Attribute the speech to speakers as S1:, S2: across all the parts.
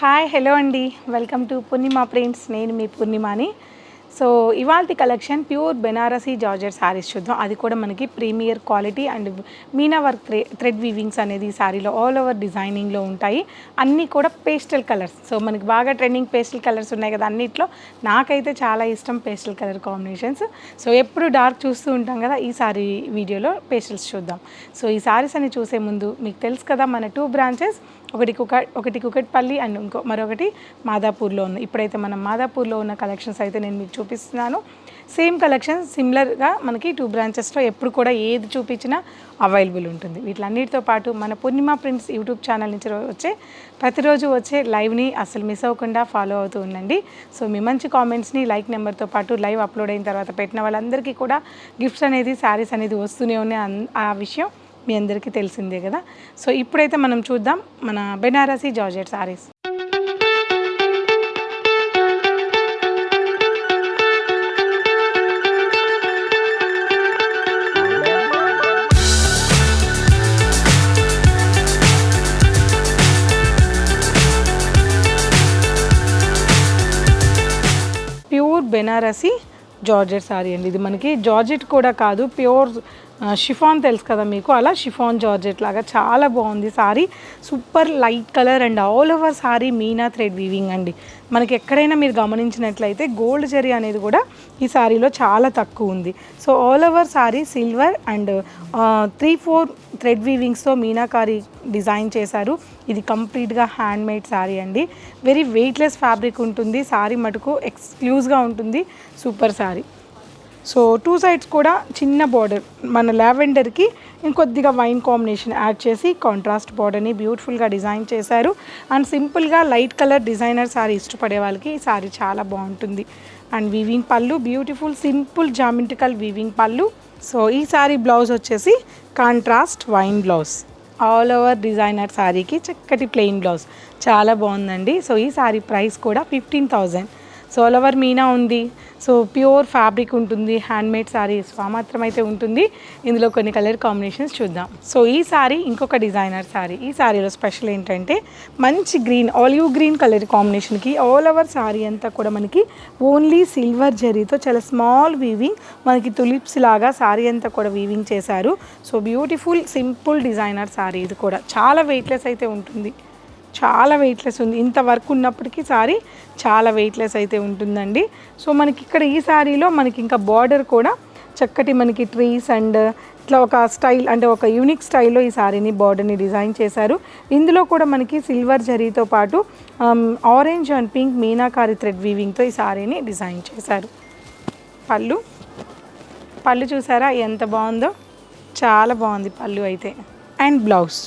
S1: Hi hello అండి, welcome to Purnima prints. నేను మీ పూర్ణిమాని. సో ఇవాల్టి collection pure Banarasi georgette sarees చూద్దాం. అది కూడా మనకి premier quality and meena work thread weavings అనేది ఈ శారీలో ఆల్ ఓవర్ డిజైనింగ్లో ఉంటాయి. అన్నీ కూడా పేస్టల్ కలర్స్. సో మనకి బాగా ట్రెండింగ్ పేస్టల్ కలర్స్ ఉన్నాయి కదా, అన్నిట్లో నాకైతే చాలా ఇష్టం పేస్టల్ కలర్ కాంబినేషన్స్. సో ఎప్పుడు డార్క్ చూస్తూ ఉంటాం కదా, ఈ శారీ వీడియోలో పేస్టల్స్ చూద్దాం. సో ఈ శారీస్ అని చూసే ముందు మీకు తెలుసు కదా, మన 2 బ్రాంచెస్, ఒకటి కుకట్పల్లి అండ్ మరొకటి మాదాపూర్లో ఉంది. ఇప్పుడైతే మనం మాదాపూర్లో ఉన్న కలెక్షన్స్ అయితే నేను మీకు చూపిస్తున్నాను. సేమ్ కలెక్షన్స్ సిమిలర్గా మనకి 2 బ్రాంచెస్లో ఎప్పుడు కూడా ఏది చూపించినా అవైలబుల్ ఉంటుంది. వీటిలన్నిటితో పాటు మన పూర్ణిమ ప్రింట్స్ యూట్యూబ్ ఛానల్ నుంచి ప్రతిరోజు వచ్చే లైవ్ని అసలు మిస్ అవ్వకుండా ఫాలో అవుతూ ఉండండి. సో మీ మంచి కామెంట్స్ని లైక్ నెంబర్తో పాటు లైవ్ అప్లోడ్ అయిన తర్వాత పెట్టిన వాళ్ళందరికీ కూడా గిఫ్ట్స్ అనేది, శారీస్ అనేది వస్తూనే ఉన్నాయి. ఆ విషయం మీ అందరికీ తెలిసిందే కదా. సో ఇప్పుడైతే మనం చూద్దాం మన Banarasi georgette saris. Pure Banarasi georgette sari అండి. ఇది మనకి జార్జెట్ కూడా కాదు, ప్యూర్ షిఫాన్ తెలుసు కదా మీకు, అలా షిఫాన్ జార్జెట్ లాగా చాలా బాగుంది sari. Super light colour and all over sari Meena thread weaving అండి. మనకి ఎక్కడైనా మీరు గమనించినట్లయితే గోల్డ్ జరీ అనేది కూడా ఈ శారీలో చాలా తక్కువ ఉంది. So all over saree silver and 3-4 thread వీవింగ్స్తో మీనాకారి డిజైన్ చేశారు. ఇది కంప్లీట్గా హ్యాండ్ మేడ్ శారీ అండి. వెరీ వెయిట్లెస్ ఫ్యాబ్రిక్ ఉంటుంది. శారీ మటుకు ఎక్స్క్లూజ్గా ఉంటుంది. సూపర్ శారీ. సో 2 సైడ్స్ కూడా చిన్న బార్డర్, మన లావెండర్కి ఇంకొద్దిగా వైన్ కాంబినేషన్ యాడ్ చేసి కాంట్రాస్ట్ బార్డర్ని బ్యూటిఫుల్గా డిజైన్ చేశారు. అండ్ సింపుల్గా లైట్ కలర్ డిజైనర్ శారీ ఇష్టపడే వాళ్ళకి ఈ శారీ చాలా బాగుంటుంది. అండ్ వీవింగ్ పళ్ళు, బ్యూటిఫుల్ సింపుల్ జామెట్రికల్ వీవింగ్ పళ్ళు. సో ఈ శారీ బ్లౌజ్ వచ్చేసి contrast wine blouse. All over designer శారీకి చక్కటి ప్లెయిన్ బ్లౌజ్, చాలా బాగుందండి. సో ఈ శారీ ప్రైస్ కూడా 15,000. సో ఆల్ ఓవర్ మీనా ఉంది. సో ప్యూర్ ఫ్యాబ్రిక్ ఉంటుంది, హ్యాండ్మేడ్ శారీస్ మాత్రమైతే ఉంటుంది. ఇందులో కొన్ని కలర్ కాంబినేషన్స్ చూద్దాం. సో ఈ శారీ ఇంకొక డిజైనర్ శారీ. ఈ శారీలో స్పెషల్ ఏంటంటే మంచి గ్రీన్, ఆలివ్ గ్రీన్ కలర్ కాంబినేషన్కి ఆల్ ఓవర్ శారీ అంతా కూడా మనకి ఓన్లీ సిల్వర్ జరీతో చాలా స్మాల్ వీవింగ్, మనకి తులిప్స్ లాగా శారీ అంతా కూడా వీవింగ్ చేశారు. So beautiful simple designer sari. ఇది కూడా చాలా వెయిట్లెస్ అయితే ఉంటుంది, చాలా వెయిట్లెస్ ఉంది. ఇంత వర్క్ ఉన్నప్పటికీ శారీ చాలా వెయిట్లెస్ అయితే ఉంటుందండి. సో మనకి ఇక్కడ ఈ శారీలో మనకి ఇంకా బార్డర్ కూడా చక్కటి మనకి ట్రీస్ అండ్ ఇట్లా ఒక స్టైల్, అంటే ఒక యూనిక్ స్టైల్లో ఈ శారీని బార్డర్ని డిజైన్ చేశారు. ఇందులో కూడా మనకి సిల్వర్ జరీతో పాటు orange and pink meenakari thread వీవింగ్తో ఈ శారీని డిజైన్ చేశారు. పళ్ళు చూసారా ఎంత బాగుందో, చాలా బాగుంది పళ్ళు అయితే. అండ్ బ్లౌజ్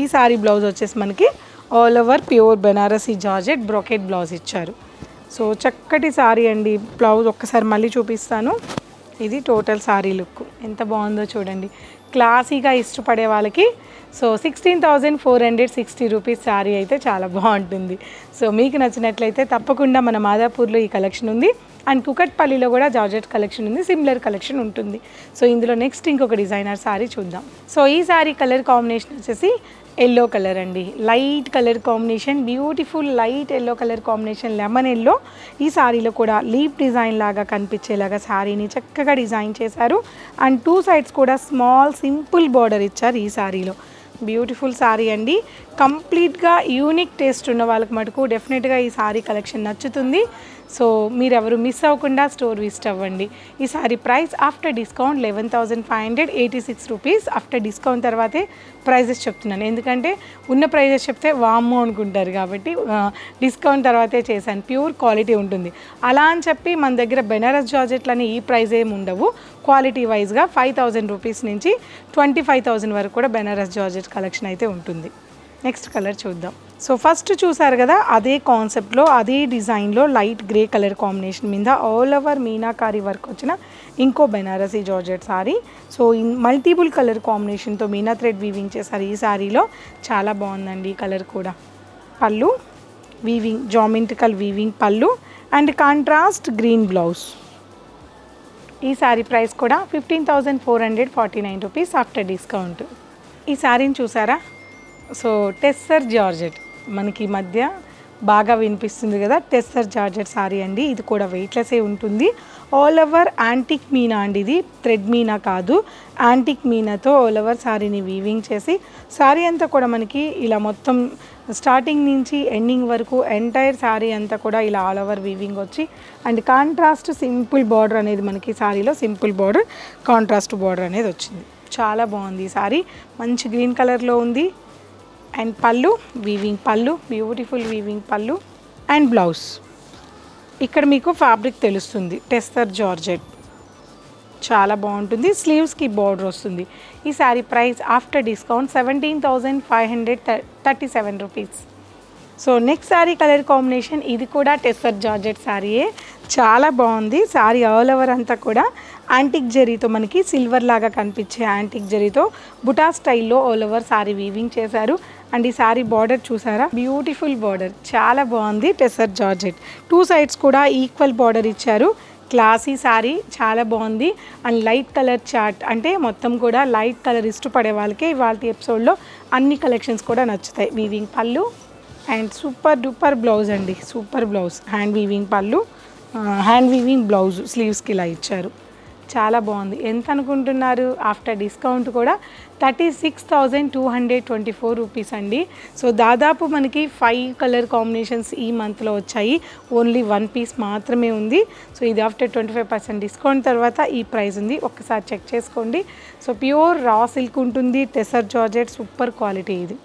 S1: ఈ శారీ బ్లౌజ్ వచ్చేసి మనకి all over pure Banarasi georgette brocade blouse ఇచ్చారు. సో చక్కటి శారీ అండి. బ్లౌజ్ ఒక్కసారి మళ్ళీ చూపిస్తాను. ఇది టోటల్ శారీ లుక్ ఎంత బాగుందో చూడండి. క్లాసీగా ఇష్టపడే వాళ్ళకి సో 16,460 రూపీస్ శారీ అయితే చాలా బాగుంటుంది. సో మీకు నచ్చినట్లయితే తప్పకుండా మన మాదాపూర్లో ఈ కలెక్షన్ ఉంది. అండ్ కుకట్పల్లిలో కూడా జార్జెట్ కలెక్షన్ ఉంది, సిమిలర్ కలెక్షన్ ఉంటుంది. సో ఇందులో నెక్స్ట్ ఇంకొక డిజైనర్ శారీ చూద్దాం. సో ఈ శారీ కలర్ కాంబినేషన్ వచ్చేసి ఎల్లో కలర్ అండి. Light colour combination, beautiful light yellow colour combination, lemon yellow. ఈ శారీలో కూడా లీప్ డిజైన్ లాగా కనిపించేలాగా శారీని చక్కగా డిజైన్ చేశారు. అండ్ 2 సైడ్స్ కూడా స్మాల్ సింపుల్ బార్డర్ ఇచ్చారు ఈ శారీలో. బ్యూటిఫుల్ శారీ అండి. కంప్లీట్గా యూనిక్ టేస్ట్ ఉన్న వాళ్ళకి మటుకు డెఫినెట్గా ఈ శారీ కలెక్షన్ నచ్చుతుంది. సో మీరెవరు మిస్ అవ్వకుండా స్టోర్ విజిట్ అవ్వండి. ఈ sari price after discount 11,586 rupees. After discount తర్వాతే ప్రైజెస్ చెప్తున్నాను, ఎందుకంటే ఉన్న ప్రైజెస్ చెప్తే వామ్మో అనుకుంటారు కాబట్టి డిస్కౌంట్ తర్వాతే చేశాను. ప్యూర్ క్వాలిటీ ఉంటుంది. అలా అని చెప్పి మన దగ్గర బెనారస్ జార్జెట్లని ఈ ప్రైజ్ ఏమి ఉండవు. క్వాలిటీ వైజ్గా 5,000 రూపీస్ నుంచి 25,000 వరకు కూడా బెనారస్ జార్జెట్ కలెక్షన్ అయితే ఉంటుంది. నెక్స్ట్ కలర్ చూద్దాం. సో ఫస్ట్ చూసారు కదా, అదే కాన్సెప్ట్లో అదే డిజైన్లో లైట్ గ్రే కలర్ కాంబినేషన్ మీద ఆల్ ఓవర్ మీనాకారి వర్క్ వచ్చిన ఇంకో Banarasi georgette sari. So multiple colour కాంబినేషన్తో మీనా థ్రెడ్ వీవింగ్ చేశారు ఈ శారీలో. చాలా బాగుందండి ఈ కలర్ కూడా. పళ్ళు వీవింగ్, జామెట్రికల్ వీవింగ్ పళ్ళు అండ్ కాంట్రాస్ట్ గ్రీన్ బ్లౌజ్. ఈ శారీ ప్రైస్ కూడా 15,449 రూపీస్ ఆఫ్టర్ డిస్కౌంట్. ఈ శారీని చూసారా, సో టెస్సర్ జార్జెట్ మనకి ఈ మధ్య బాగా వినిపిస్తుంది కదా, టెస్సర్ జార్జెట్ సారీ అండి. ఇది కూడా వెయిట్లెస్సే ఉంటుంది. ఆల్ ఓవర్ యాంటిక్ మీనా అండి, ఇది థ్రెడ్ మీనా కాదు, యాంటిక్ మీనాతో ఆల్ ఓవర్ సారీని వీవింగ్ చేసి సారీ అంతా కూడా మనకి ఇలా మొత్తం స్టార్టింగ్ నుంచి ఎండింగ్ వరకు ఎంటైర్ సారీ అంతా కూడా ఇలా ఆల్ ఓవర్ వీవింగ్ వచ్చి అండ్ కాంట్రాస్ట్ సింపుల్ బార్డర్ అనేది మనకి సారీలో సింపుల్ బార్డర్ కాంట్రాస్ట్ బార్డర్ అనేది వచ్చింది. చాలా బాగుంది ఈ సారీ, మంచి గ్రీన్ కలర్లో ఉంది. అండ్ పళ్ళు వీవింగ్ పళ్ళు, బ్యూటిఫుల్ వీవింగ్ పళ్ళు అండ్ బ్లౌజ్. ఇక్కడ మీకు ఫ్యాబ్రిక్ తెలుస్తుంది, టెస్సర్ జార్జెట్ చాలా బాగుంటుంది. స్లీవ్స్కి బార్డర్ వస్తుంది. ఈ sari price after discount 17,537 rupees. So next sari colour combination, ఇది కూడా టెస్సర్ జార్జెట్ శారీయే, చాలా బాగుంది. శారీ ఆల్ ఓవర్ అంతా కూడా యాంటిక్ జరీతో మనకి సిల్వర్ లాగా కనిపించే యాంటిక్ జరీతో బుటా స్టైల్లో ఆల్ ఓవర్ శారీ వీవింగ్ చేశారు. అండ్ ఈ శారీ బార్డర్ చూసారా, బ్యూటిఫుల్ బార్డర్, చాలా బాగుంది. టెస్సర్ జార్జెట్ 2 సైడ్స్ కూడా ఈక్వల్ బార్డర్ ఇచ్చారు. క్లాసీ శారీ, చాలా బాగుంది. అండ్ లైట్ కలర్ చార్ట్ అంటే మొత్తం కూడా లైట్ కలర్ ఇష్టపడే వాళ్ళకే ఇవాళ ఎపిసోడ్లో అన్ని కలెక్షన్స్ కూడా నచ్చుతాయి. వీవింగ్ పళ్ళు అండ్ సూపర్ డూపర్ బ్లౌజ్ అండి, సూపర్ బ్లౌజ్. హ్యాండ్ వీవింగ్ పళ్ళు, హ్యాండ్ వీవింగ్ బ్లౌజ్, స్లీవ్స్కి ఇలా ఇచ్చారు. చాలా బాగుంది. ఎంత అనుకుంటున్నారు? ఆఫ్టర్ డిస్కౌంట్ కూడా 36,224 రూపీస్ అండి. సో దాదాపు మనకి 5 కలర్ కాంబినేషన్స్ ఈ మంత్లో వచ్చాయి. ఓన్లీ 1 పీస్ మాత్రమే ఉంది. సో ఇది ఆఫ్టర్ 25% డిస్కౌంట్ తర్వాత ఈ ప్రైస్ ఉంది, ఒక్కసారి చెక్ చేసుకోండి. సో ప్యూర్ రా సిల్క్ ఉంటుంది, టెస్సర్ జార్జెట్, సూపర్ క్వాలిటీ ఇది.